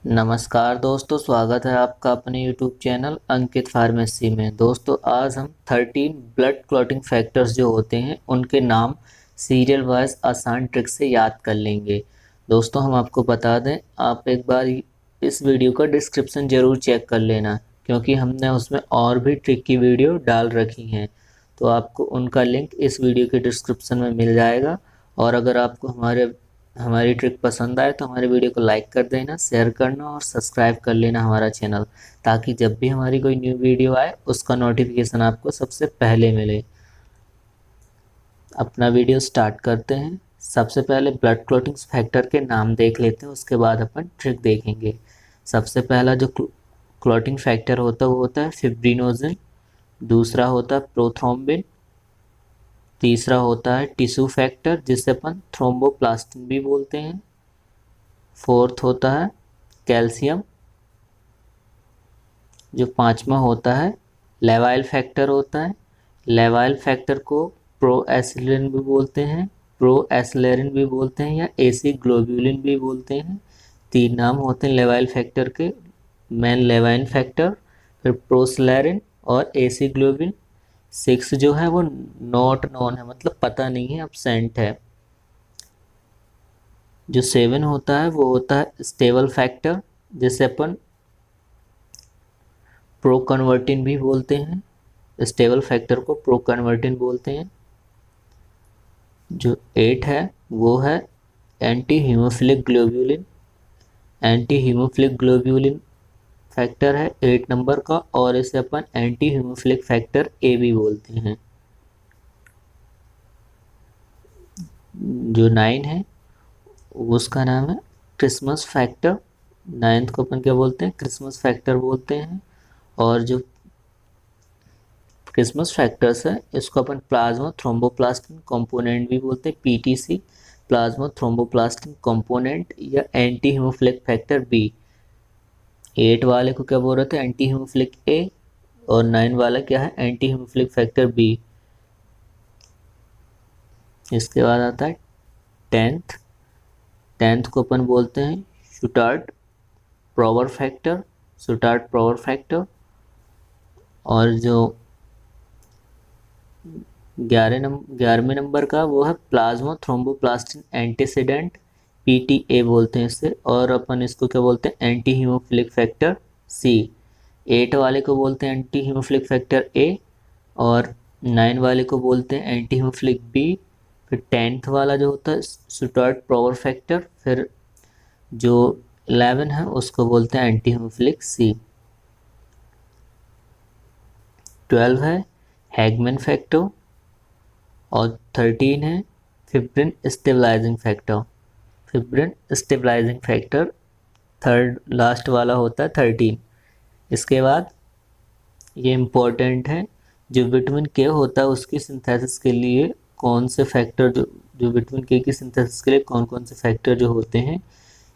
नमस्कार दोस्तों, स्वागत है आपका अपने YouTube चैनल अंकित फार्मेसी में। दोस्तों आज हम 13 ब्लड क्लॉटिंग फैक्टर्स जो होते हैं उनके नाम सीरियल वाइज आसान ट्रिक से याद कर लेंगे। दोस्तों हम आपको बता दें, आप एक बार इस वीडियो का डिस्क्रिप्शन ज़रूर चेक कर लेना, क्योंकि हमने उसमें और भी ट्रिक की वीडियो डाल रखी हैं, तो आपको उनका लिंक इस वीडियो के डिस्क्रिप्शन में मिल जाएगा। और अगर आपको हमारी ट्रिक पसंद आए तो हमारे वीडियो को लाइक कर देना, शेयर करना और सब्सक्राइब कर लेना हमारा चैनल, ताकि जब भी हमारी कोई न्यू वीडियो आए उसका नोटिफिकेशन आपको सबसे पहले मिले। अपना वीडियो स्टार्ट करते हैं। सबसे पहले ब्लड क्लॉटिंग फैक्टर के नाम देख लेते हैं, उसके बाद अपन ट्रिक देखेंगे। सबसे पहला जो क्लॉटिंग फैक्टर होता है वो होता है फिब्रिनोजन। दूसरा होता है प्रोथ्रोम्बिन। तीसरा होता है टिश्यू फैक्टर, जिसे अपन थ्रोम्बोप्लास्टिन भी बोलते हैं। फोर्थ होता है कैल्शियम। जो पांचवा होता है लेवाइल फैक्टर होता है। लेवाइल फैक्टर को प्रो एसिलिन भी बोलते हैं, प्रो एसिलेरिन भी बोलते हैं, या एसी ग्लोब्यूलिन भी बोलते हैं। तीन नाम होते हैं लेवाइल फैक्टर के, मेन लेवाइन फैक्टर, फिर प्रोसलेरिन और एसी ग्लोबिन। सिक्स जो है वो नॉट नोन है, मतलब पता नहीं है, अब्सेंट है। जो सेवन होता है वो होता है स्टेबल फैक्टर, जिसे अपन प्रो कन्वर्टिन भी बोलते हैं। स्टेबल फैक्टर को प्रो कन्वर्टिन बोलते हैं। जो एट है वो है anti haemophilic globulin. Anti haemophilic globulin factor है 8 नंबर का, और इसे अपन एंटी हीमोफिलिक फैक्टर ए भी बोलते हैं। जो 9 है उसका नाम है क्रिसमस फैक्टर। 9th को अपन क्या बोलते हैं? क्रिसमस फैक्टर बोलते हैं। और जो क्रिसमस फैक्टर्स है इसको अपन प्लाज्मा थ्रोम्बोप्लास्टिन कंपोनेंट भी बोलते हैं, पीटीसी, प्लाज्मा थ्रोम्बोप्लास्टिन कंपोनेंट, या एंटी हीमोफिलिक फैक्टर बी। 8 वाले को क्या बोल रहे थे? Anti haemophilic A. और 9 वाला क्या है? Anti haemophilic factor B. इसके बाद आता है 10th को अपन बोलते हैं शुटार्ट प्रॉवर फैक्टर, शुटार्ट प्रॉवर फैक्टर। और जो 11वें नंबर का वो है प्लाज्मा थ्रोम्बोप्लास्टिन एंटीसीडेंट, पीटीए बोलते हैं इसे। और अपन इसको क्या बोलते हैं? Anti haemophilic factor C. 8 वाले को बोलते हैं एंटी हीमोफिलिक फैक्टर ए, और 9 वाले को बोलते हैं एंटी हीमोफिलिक बी। फिर 10th वाला जो होता है शुटार्ट प्रॉवर फैक्टर। फिर जो 11 है उसको बोलते हैं एंटी हीमोफिलिक सी। 12 है हैगमैन फैक्टर, और 13 है fibrin stabilising factor. Fibrin stabilising factor third last वाला होता है 13। इसके बाद ये इम्पोर्टेंट है, जो विटामिन के होता है उसकी सिंथेसिस के लिए कौन से फैक्टर, जो विटामिन के की सिंथेसिस के लिए कौन कौन से फैक्टर जो होते हैं।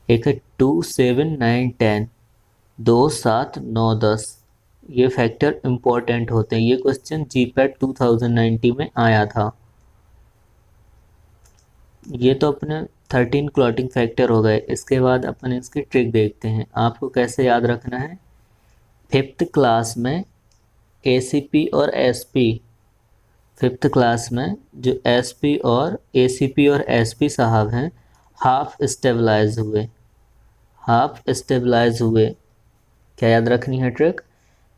एक है 2, 7, 9, 10, 2, 7, 9, 10। ये फैक्टर इम्पोर्टेंट होते हैं। ये क्वेश्चन जीपैट 2019 में आया था। ये तो अपने 13 क्लॉटिंग फैक्टर हो गए। इसके बाद अपन इसकी ट्रिक देखते हैं। आपको कैसे याद रखना है? 5th क्लास में एसीपी और एसपी, 5th क्लास में जो एसपी और एसीपी और एसपी साहब हैं हाफ स्टेबलाइज हुए, हाफ स्टेबलाइज हुए। क्या याद रखनी है ट्रिक?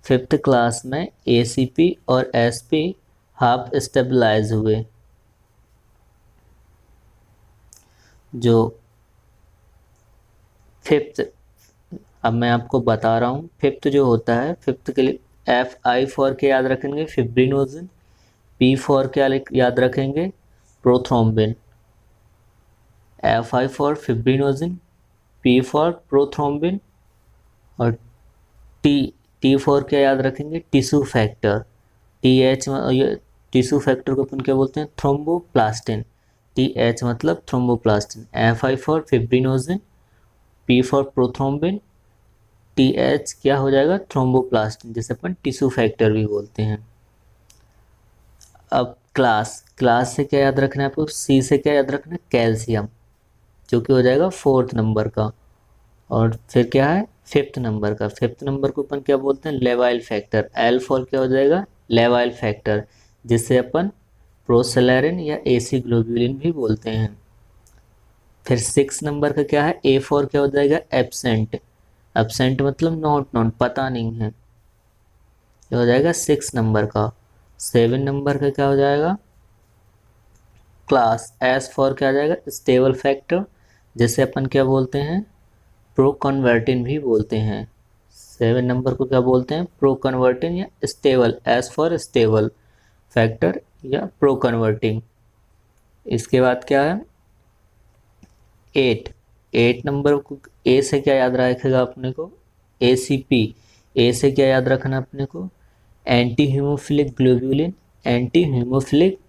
5th क्लास में एसीपी और एसपी हाफ स्टेबलाइज हुए। जो 5th, अब मैं आपको बता रहा हूँ 5th जो होता है, 5th के लिए FI फॉर के याद रखेंगे फिब्रिनोजन, P फॉर क्या याद रखेंगे? Prothrombin. FI for fibrinogen, P for prothrombin, और T फॉर क्या याद रखेंगे? Tissue factor. TH ये टिश्यू फैक्टर को अपन क्या बोलते हैं? थ्रोम्बोप्लास्टिन। TH मतलब thromboplastin. FI for fibrinogen, P for prothrombin, TH क्या हो जाएगा, थ्रोम्बोप्लास्टिन, जिसे अपन टिश्यू फैक्टर भी बोलते हैं। अब क्लास से क्या याद रखना है आपको, C से क्या याद रखना है, कैल्शियम, जो कि हो जाएगा 4th नंबर का। और फिर क्या है, 5th नंबर का। 5th नंबर को अपन क्या बोलते हैं, लेवाइल फैक्टर। L फॉर क्या हो जाएगा, लेवाइल फैक्टर, जिसे अपन प्रोसेलेरिन या एसी ग्लोब्यूलिन भी बोलते हैं। फिर 6 नंबर का क्या है, A फॉर क्या हो जाएगा, एब्सेंट। एब्सेंट मतलब नॉट नॉन, पता नहीं है, ये हो जाएगा 6 नंबर का। 7 नंबर का क्या हो जाएगा, क्लास। S फॉर क्या आ जाएगा, स्टेबल फैक्टर, जिसे अपन क्या बोलते हैं, प्रो कन्वर्टिन भी बोलते हैं। 7 नंबर को क्या बोलते हैं, प्रो कन्वर्टिन या stable, S for stable factor या प्रो कन्वर्टिंग। इसके बाद क्या है, 8 नंबर को ए से क्या याद रखेगा अपने को, ACP। ए से क्या याद रखना अपने को, anti haemophilic globulin, anti haemophilic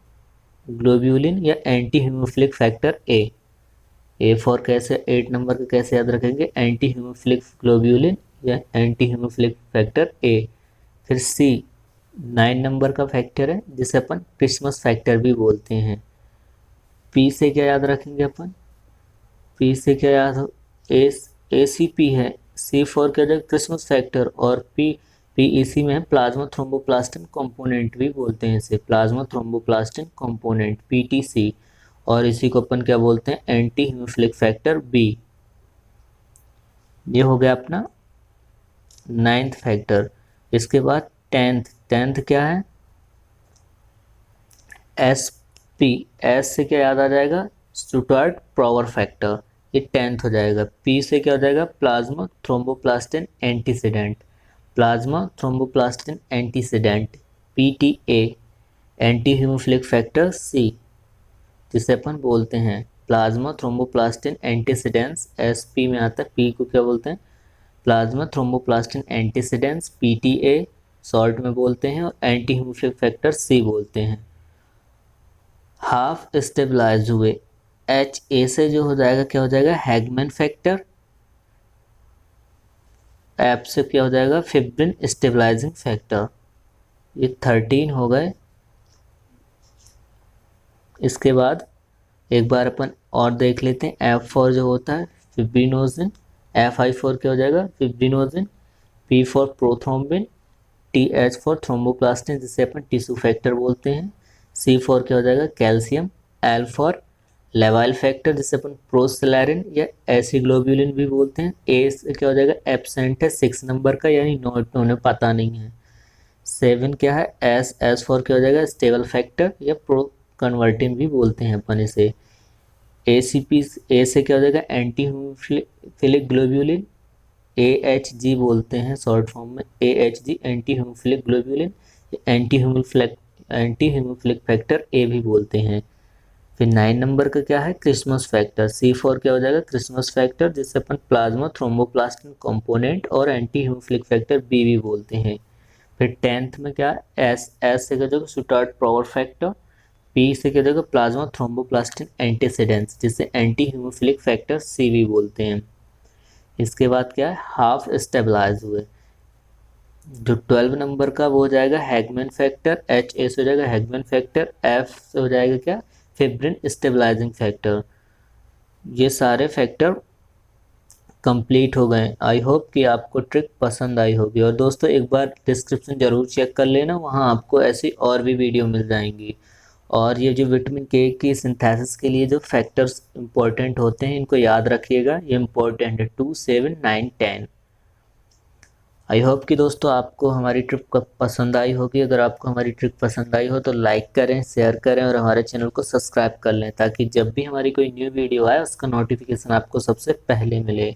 globulin या anti haemophilic factor A for कैसे, 8 नंबर का कैसे याद रखेंगे, एंटी हीमोफिलिक ग्लोब्यूलिन या एंटी हीमोफिलिक फैक्टर ए। फिर C 9 नंबर का फैक्टर है, जिसे अपन क्रिसमस फैक्टर भी बोलते हैं। P से क्या याद रखेंगे अपन, P से क्या याद हो, ACP है। C फॉर क्या जाएगा, क्रिसमस फैक्टर। और P इसी में है, प्लाज्मा थ्रोम्बोप्लास्टिन कंपोनेंट भी बोलते हैं इसे, प्लाज्मा थ्रोम्बोप्लास्टिन कंपोनेंट, PTC। और इसी को अपन क्या बोलते हैं, एंटी हीमोफिलिक फैक्टर B। ये हो गया अपना 9th फैक्टर। इसके बाद 10th क्या है, SP। S से क्या याद आ जाएगा, स्टुटगार्ट पावर फैक्टर, ये 10th हो जाएगा। P से क्या हो जाएगा, plasma thromboplastin antecedent, plasma thromboplastin antecedent, PTA। Anti haemophilic factor C, जिसे अपन बोलते हैं प्लाज्मा थ्रोम्बोप्लास्टिन एंटीसीडेंस, SP में आता है। P को क्या बोलते हैं, प्लाज्मा थ्रोम्बोप्लास्टिन एंटीसीडेंस, PTA शॉर्ट में बोलते हैं। और एंटी हीमोफिलिक फैक्टर C बोलते हैं। हाफ स्टेबलाइज हुए, HA से जो हो जाएगा क्या हो जाएगा, हैगमैन फैक्टर। एप से क्या हो जाएगा, फिब्रिन स्टेबलाइजिंग फैक्टर। ये 13 हो गए। इसके बाद एक बार अपन और देख लेते हैं, F4 जो होता है फिब्रिनोजिन, FI फॉर क्या हो जाएगा, fibrinogen. P for prothrombin, TH for thromboplastin, जिसे अपन टिश्यू फैक्टर बोलते हैं। C फॉर क्या हो जाएगा, कैल्शियम। L फॉर लेवाइल फैक्टर, जिसे अपन प्रोसेलेरिन या एसिग्लोब्यूलिन भी बोलते हैं। A से क्या हो जाएगा, एब्सेंट है 6 नंबर का, यानी नोट उन्हें पता नहीं है। 7 क्या है, S फॉर क्या हो जाएगा, स्टेबल फैक्टर या प्रो कन्वर्टिन भी बोलते हैं अपन इसे। ACP, A से क्या हो जाएगा, एंटी हीमोफिलिक ग्लोब्यूलिन, AHG बोलते हैं शॉर्ट फॉर्म में, AHG anti haemophilic globulin, anti haemophilic factor A भी बोलते हैं। फिर 9 नंबर का क्या है, क्रिसमस फैक्टर। C फॉर क्या हो जाएगा, क्रिसमस फैक्टर, जिसे अपन प्लाज्मा थ्रोम्बोप्लास्टिन कंपोनेंट और एंटी हीमोफिलिक फैक्टर B भी बोलते हैं। फिर 10th में क्या है, S से क्या हो जाएगा, स्टुटगार्ट पावर फैक्टर। P से क्या हो जाएगा, प्लाज्मा थ्रोम्बोप्लास्टिन एंटीसीडेंस, जिसे एंटी हीमोफिलिक फैक्टर C भी बोलते हैं। इसके बाद क्या है, हाफ स्टेबलाइज हुए। जो 12 नंबर का वो हो जाएगा हैगमैन फैक्टर, HA से हो जाएगा हैगमैन फैक्टर। F से हो जाएगा क्या, फिब्रिन स्टेबलाइजिंग फैक्टर। ये सारे फैक्टर कंप्लीट हो गए। आई होप कि आपको ट्रिक पसंद आई होगी। और दोस्तों एक बार डिस्क्रिप्शन ज़रूर चेक कर लेना, वहाँ आपको ऐसी और भी वीडियो मिल जाएंगी। और ये जो विटामिन के की सिंथेसिस के लिए जो फैक्टर्स इंपॉर्टेंट होते हैं, इनको याद रखिएगा, ये इंपॉर्टेंट है 2, 7, 9, 10। आई होप कि दोस्तों आपको हमारी ट्रिप पसंद आई होगी। अगर आपको हमारी ट्रिप पसंद आई हो तो लाइक करें, शेयर करें और हमारे चैनल को सब्सक्राइब कर लें, ताकि जब भी हमारी कोई न्यू वीडियो आए उसका नोटिफिकेशन आपको सबसे पहले मिले।